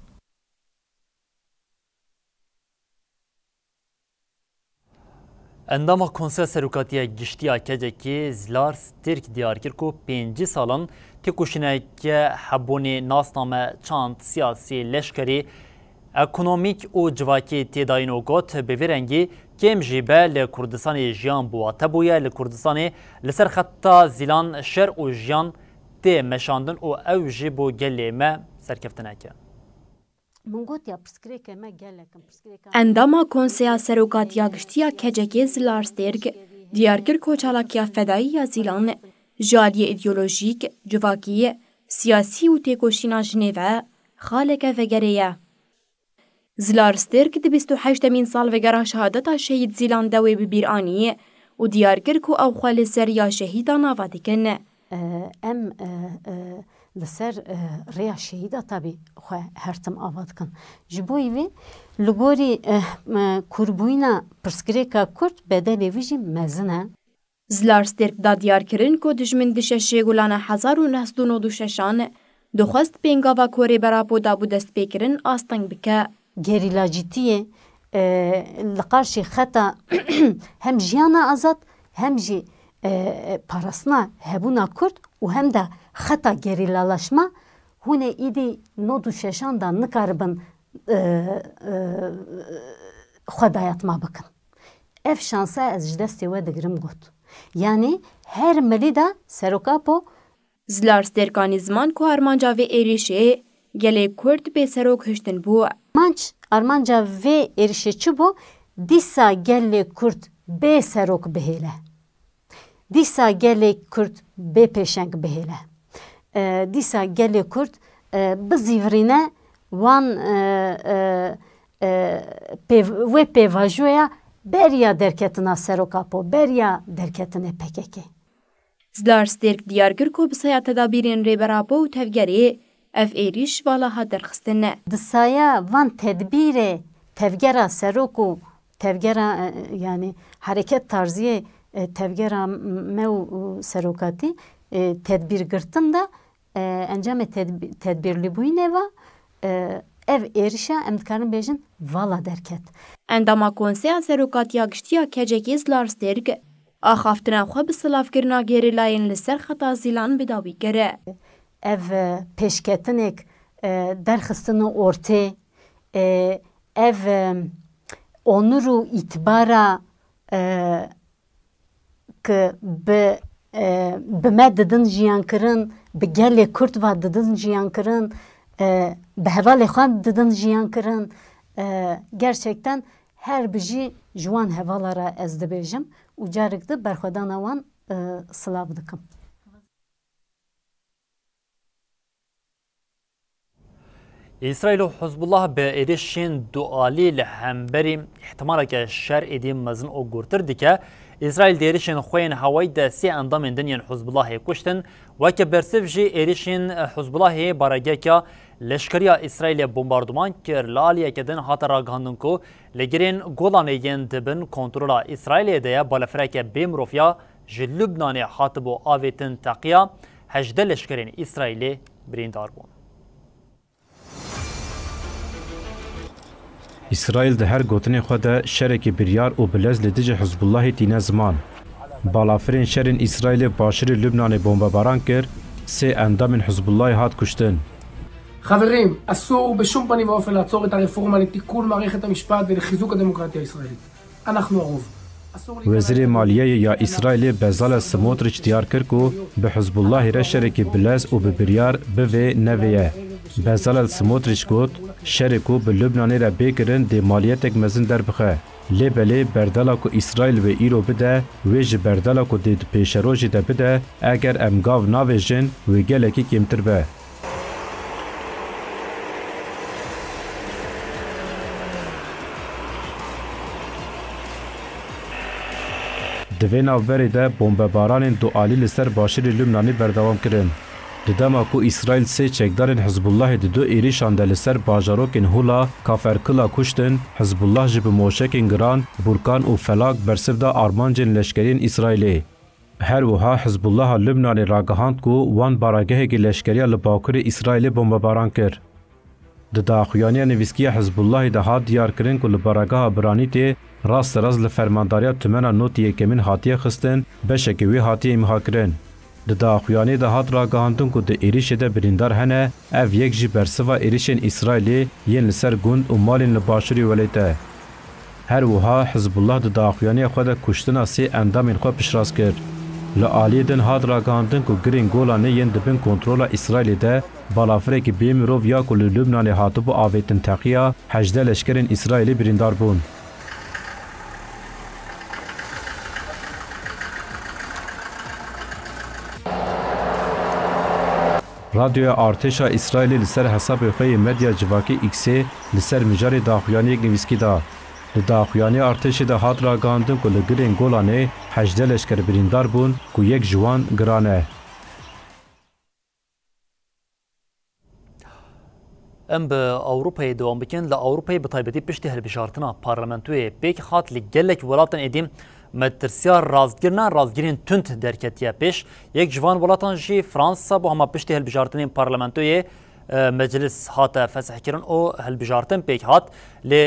انداما کنسر سروکاتیا گشتیا کجکی زلارس ترک دیار کرد که 5 سالان تکوشنه که حبونی ناسنامه چند سیاسی لشکری اکونومیک و جواکی تیداینو گوت بویرنگی کم جیبه لکردستان جیان بوا تبویه لکردستان لسر خطا زیلان شر و جیان تی مشاندن و او جیبو گلی ما سرکفتنه که.
انداما کنسیا سروکاتیا گشتیا کجکی زلارسترگ دیارکر کوچالاکیا فدایی زیلان جالی ایدئولوژیک جواکی سیاسی و تکوشینا جنیوه خالق وگریه. زلارسترگ دی 28 سال وگره شهادتا شهید زیلان دوی ببیرانی و دیارکر کو او خال سریا شهیدا نوادی کنه.
ام لسر ریا شهیدا تابی خواه هرتم آواد کن. جبوی وی لگوری کربوینا پرسکریکا کرد بدل ویجی مزنه.
زلارسترگ دا دیار کرن که دجمن دششه گلانه 1996 دخواست پینگاوا کوری برابو دابو دست پیکرن آستنگ بکه.
گریلاجیتیه لقارشی خطا هم جیانا آزاد هم جی پاراسنا هبونا کرد و هم دا خطا گریلالاشما هونه ایدی نودو ششان دا نکاربن خدایت ما بکن. اف شانسه از جدستی و دگرم گوت. یعنی هر ملی دا سروکاپو
زلارسترکانی زمان که ارمانجا و ایریشه گله کرد به سروک هشتن بو.
ارمانجا و ایریشه چو بو دیسا گله کرد به سروک بهیله. دیسا گله کرد به پیشنگ بهیله. دیسا گله کرد بزیورینه وان و پیواجویا بریا درکتنا سروکاپو بریا درکتنه پککی.
زلارسترگ دیارگر کو بسایا تدابیرین ری برابو و تفگری اف ایریش والا ها درخستنه.
دسایا وان تدبیر تفگرا سروکو تفگرا یعنی حرکت تارزیه تفگرا مو سروکاتی تدبیر گرتن دا انجام تدبیر لیبوینه و ev erişe emdkarın bejin vala derket.
Endama konseya serokatiya giştiya keceki Zlarsterg axaftina xwe bi silavkirina gerîlayên li ser xeta Zîlan bidawî kire.
ev peşketinek derxistin ortaya ev onur û itibara ki bi me didin jiyankirin, bi gelê Kurd ve didin jiyankirin, bi hevalê xwe didin jiyankirin, gerçekten her bijî ji wan hevalara ez dibêjim û carek de berxwedana wan silav dikim.
İsrail û Hizbullah bi êrişên dualî li hemberî ihtimaleke şer êdî mezin û gurtir dike. İsrail di êrişên xwe yên hewayî de sê endamên din yên Hizbullahê kuştin. Weke bersiv jî êrişên Hizbullahê baregeka leşkeriya İsrailê bombardıman kir li aliyeke din hata ragihandin ku li girên Golanê yên dibin kontrola İsrailê de ye balafireke bê mirofiya ji Lubnanê hatibû avê tin teqiya 18 leşkerên İsrailê birîndar bûn.
İsrail de her gotinê xwe de şerekê biryar û bilez li dijî Hizbullahê tîne ziman. Balafirên şerên İsrailê başirê Lubnanê bombebaran kir, sê endamên Hizbullahê hat kuştin.
חברים, אסור בשום פנים ואופן לעצור את הרפורמה לתיקון מערכת המשפט ולחיזוק הדמוקרטיה הישראלית. אנחנו הרוב.
Wezîrê Maliyeyê ya İsrailê Bezalel Smotrich diyar kir ku bi Hizbullahê re şerekê bilez û bi biryar bivê nevêye. Bezalel Smotrich got, şerê ku bi Lubnanê re bêkirin dê maliyetek mezin derbixe. Lê belê berdala ku İsrail vê îro bide, wê ji berdala ku dê di pêşerojê de bide, eger em gav navêjin, wê gelekî kêmtir be. Di vê navberê de bombebaranên dualî li ser başirê Lubnanê berdewam kirin. Di dema ku İsrail sê çekdarên Hizbullahê di du êrişan de li ser bajarokên Hula, Kaferkila kuştin, Hizbullah jî bi moşekên giran, Burkan û Felak bersiv da armancên leşkeriyên İsrailê. Her wiha Hizbullaha Lubnanê ragihand ku wan baragehekî leşkeriya li bakurê İsrailê bombebaran kir. Di daxuyaniya nivîskiya Hizbullahê de hat diyar kirin ku li barageha Biranîtê rast li fermandariya tümena notî yekemîn hatiye xistin, beşekê wê hatiye îmha kirin. Di daxuyanê de hat ragihandin ku di êrişê de birîndar hene, ev yek jî bersiva êrişên İsrailê yên li ser gund û malên li başûrê welê te. Her wiha Hizbullah di daxuyaniya xwe de kuştina sê endamên xwe piştrast kir. Li aliyê din hat ragihandin ku girên Golanê yên dibin kontrola İsrailê de balafirekî bê mirov ya ku li Lubnanê hatibû avêtin teqiya 18 leşkerên İsrailê birîndar bûn. Radyoya Artêşa İsrailê li ser hesabê xwe yê medya civakî X'ê li ser mijarê daxuyaniyek nivîskî da. Li daxuyanî Artêşê de hat ragihandin ku li girên Golanê 18 leşker birîndar bûn ku yek ji wan giran e.
Em bi Ewropayê dewam bikin. Li Ewropayê bi taybetî piştî hilbijartina parlamentoyê pêk hat li gelek welatan êdî metirsiya razgirina razgirên tund derketiye pêş. Yek ji van welatan jî Fransa bu hema piştî hilbijartinên parlamentoyê meclis hate fesihkirin û hilbijartin pêk hat. Lê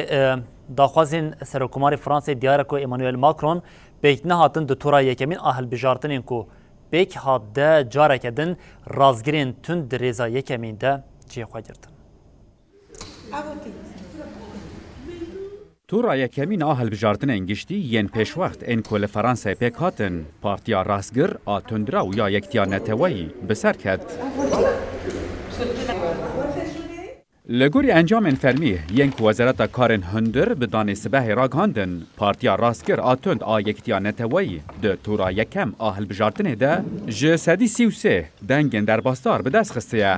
daxwazên Serokkomarê Fransayê diyar ku Emmanuel Macron pêk nehatin di tora yekemîn a hilbijartinên ku pêk hat de careke din razgirên tund di rêza yekemîn de cihê xwe girtin.
Tura yekemîn a hilbijartinên giştî yên pêşwext ên ku li Fransayê pêk hatin, Partiya Rastgir a tundira û ya Yektiya Neteweyî bi ser ket. Li gorî encamên fermî yên ku Wezareta Karên Hundir bi danê sibehê ragihandin, Partiya Rastgir a tund a Yektiya Neteweyî di tura yekem a hilbijartinê de ji sedî 33 dengên derbasdar bi dest xistiye.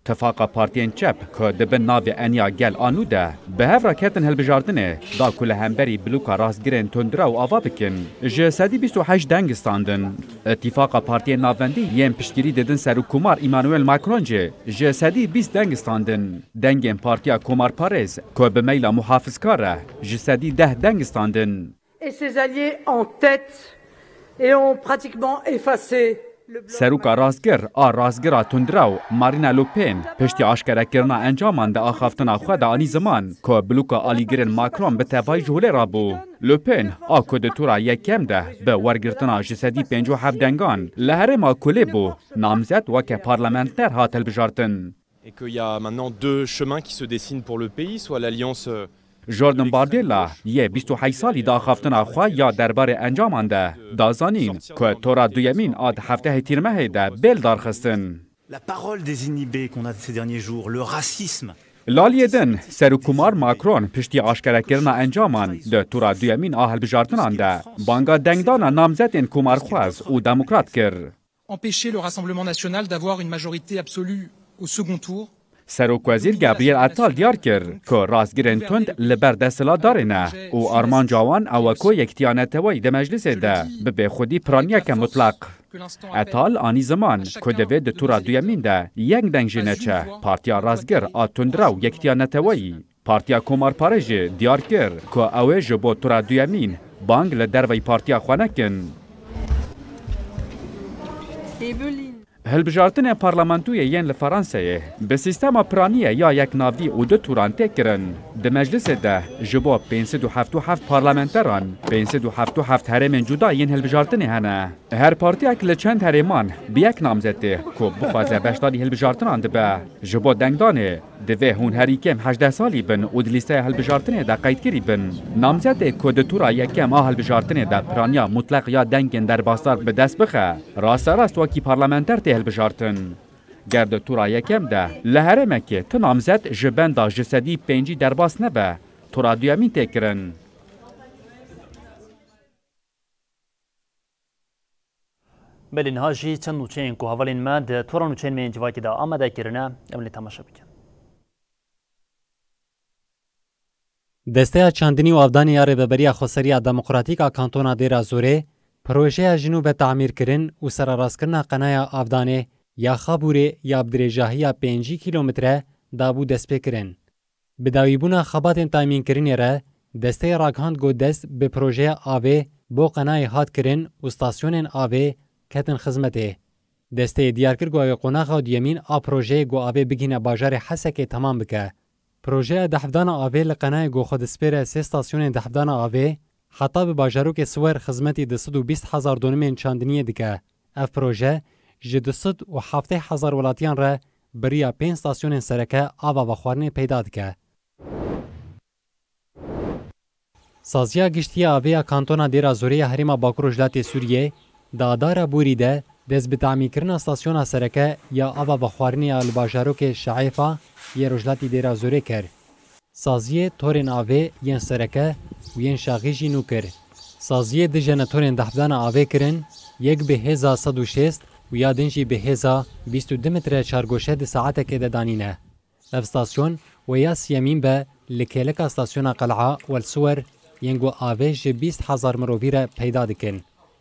Tefaqa partiyên çep ku dibin navê Eniya Gel Anû de bi hev re ketin hilbijartinê da ku li hemberî bilûka rastgirên tundira û ava bikin ji sedî 28 deng standin. İtîfaqa partiyên navendî yên piştgirî didin Serokkomar Emmanuel Macron jî ji sedî 20 deng standin. Dengên Partiya Komarparêz ku bi meyla muhafizkar e ji sedî 10 deng standin.
Et ses alliés en tête et ont pratiquement effacé
سروکا رازگر رازگرا تندراو مارینا لوپین پشتی آشکارکردنا انجامان ده آخافتنا خو ده آنی زمان که بلوکا آلیگرین ماکرون به تبای جوله را بو. لوپین کودتورا یکم ده به ورگرتنا جسدی 57 دنگان لهرما کلی بو نامزد وکه پارلمانتر هاتل بجارتن.
Et qu'il y a maintenant deux chemins qui se dessinent pour le pays, soit l'alliance
جوردن باردیلا یه 28 سالی دا خافتنا خواه یا درباره انجامان ده دازانین که تورا دویمین آد هفته تیرمه ده بیل دارخستن.
La parole des inhibés qu'on a ces derniers jours, le racisme.
لالیدن سروکومار ماکرون پشتی آشکارکردنا انجامان ده تورا دویمین آهل بجارتنان ده بانگا دنگدانا نامزدین کومارخواز و دموکرات کر.
Empêcher le Rassemblement national d'avoir une majorité absolue au second tour.
سروک وزیر گابریل اتال دیار کرد که رازگرین تند لبر دستلا دارینه و آرمان جوان اوکو یکتیانتوی ده مجلس ده به خودی پرانیک مطلق. اتال آنی زمان که دوید ده تورا دویمین ده یک دنگ جنچه پارتیا رازگر آتندرا و یکتیانتوی. پارتیا کومار پارج دیار کرد که اوه جبو تورا دویمین بانگ لدروی پارتیا خوانکن. هلبجارتن پارلمانتوی ین لفرانسه به سیستم پرانیه یا یک ناوی و دو توران تکرن ده مجلس ده جبو 577 پارلمانتران 577 هرمین جدا ین هلبجارتن هنه هر پارتی اکل چند هرمان بیک نامزده که بخوازه بشتاری هلبجارتنان ده به جبو دنگدانه دوه هون هری کم 18 سالی بن و دلیسته هلبجارتن ده قید کری بن نامزده که ده تورا یکم هلبجارتن ده پرانیا مطلق یا دنگن در باستار به دست بخه راست وکی پارلمانتر تهل بجارتن. گرد تورا یکم ده لهرمه که تنامزد جبن دا جسدی 5 درباس نبه تورا دویمین تکرن.
بلین هاجی چند نوچین که حوالین ما ده تورا نوچین من جواکی ده آمده کرنه املی تماشا بکن.
دسته چندنی و افدانی ریوبری خسری دموکراتیک کانتونا دیرا زوره پروژه جنوب تعمیر کرن و سرراستکرنا قنای افدانه یا خابوره یا بدرجاهی 5 کیلومتره دابو دست بکرن. بداویبونا خبات تامین کرنی را دسته راگهاند گو دست به پروژه آوه بو قنای هات کرن و استاسیون آوه کتن خدمته. دسته دیارکر گو قناغ دیمین آ پروژه گو آوه بگینه باجار حسک تمام بکه. پروژه دهفدان آوه لقنای گو خود سپیر 3 استاسیون دهفدان آوه حتی به باجاروک سوار خدمتی 220,000 دونمین چاندنیه دیگه. اف پروژه جه 270,000 ولاتیان را بریا 5 استاسیون سرکه آوا و خوارنه پیدا دیگه. سازیا گشتی آوه کانتونا دیرا زوری هریما باکور جلات سوریه دادار بوری ده دز به تعمیر کردن استاسیون سرکه یا آوا و خوارنه الباجاروک شعیفا یه رجلاتی دیرا زوری کرد. سازیه تورین آوه ین سرکه و ین شاغیجی نو کر. سازیه ده جنتورین دهبدان آوه کرن یک به هزا 160 و یا دنجی به هزا 22 متر چارگوشه ده ساعته که ده دانینه. افستاسیون و یا سیمین به لکیلک استاسیون قلعه والسور ینگو آوه جه 20,000 مروویره پیدا دکن.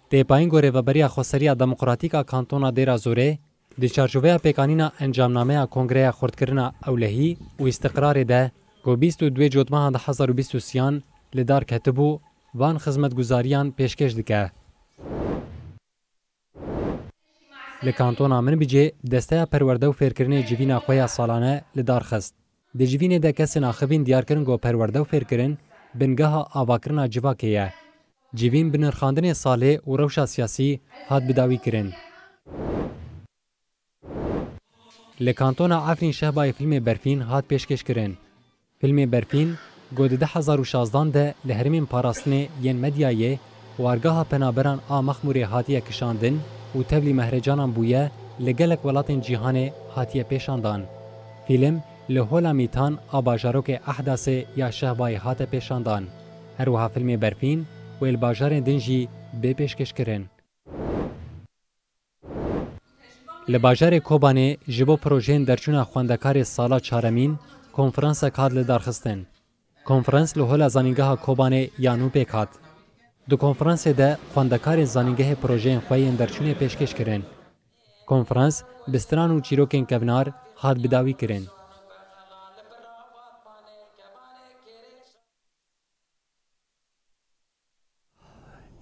ده پایین گوره و بریا خسری دموکراتیکا کانتونا دیرا زوره ده چارجوه پیکانینا انجامنامه کنگره خردکرنا اولهی و استقرار ده گو 22 جوتمه 2023 لدار کتبو وان خدمت گزاریان پیشکش دکه. لکانتونا من بجه دسته پرورده و فیرکرنه جوین خویا سالانه لدار خست. ده جوین ده کسی ناخبین دیار کرن گو پرورده و فیرکرن بنگاه آواکرنا جواکیه. جوین بنرخاندن ساله و روشا سیاسی هاد بداوی کرن. لکانتونا عفرین شهبای فیلم برفین هاد پیشکش کرن. فیلم برفین گود 2016 ده لهرمین پاراستنه ین مدیایه وارگاه پنابران مخموری هاتیه کشاندن و تبلی مهرجانان بویه لگلک ولاتین جیهان هاتیه پیشاندان. فیلم لهولا میتان باجاروک احداث یا شهبای هات پیشاندان. هر وها فیلم برفین و الباجار دنجی به پیشکش کرن. لباجار کوبانه جبو پروژین درچون خواندکار سالا چارمین کنفرانس کاد لدارخستن. کنفرانس لهولا زانینگاه کوبانه یانو پیکات. دو کنفرانس ده خواندکار زانینگاه پروژه خوین درچون پیشکش کرن. کنفرانس بستران و چیروکین کونار هاد بداوی کرن.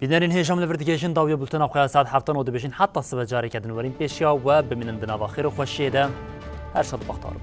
بینرین هیجام لوردگیشن داوی بولتن آخوی ساعت 7 و دبیشین حتی صبح جاری کردن ورین پیشیا و بمینن دنوا خیر و خوشیده هر شد بختار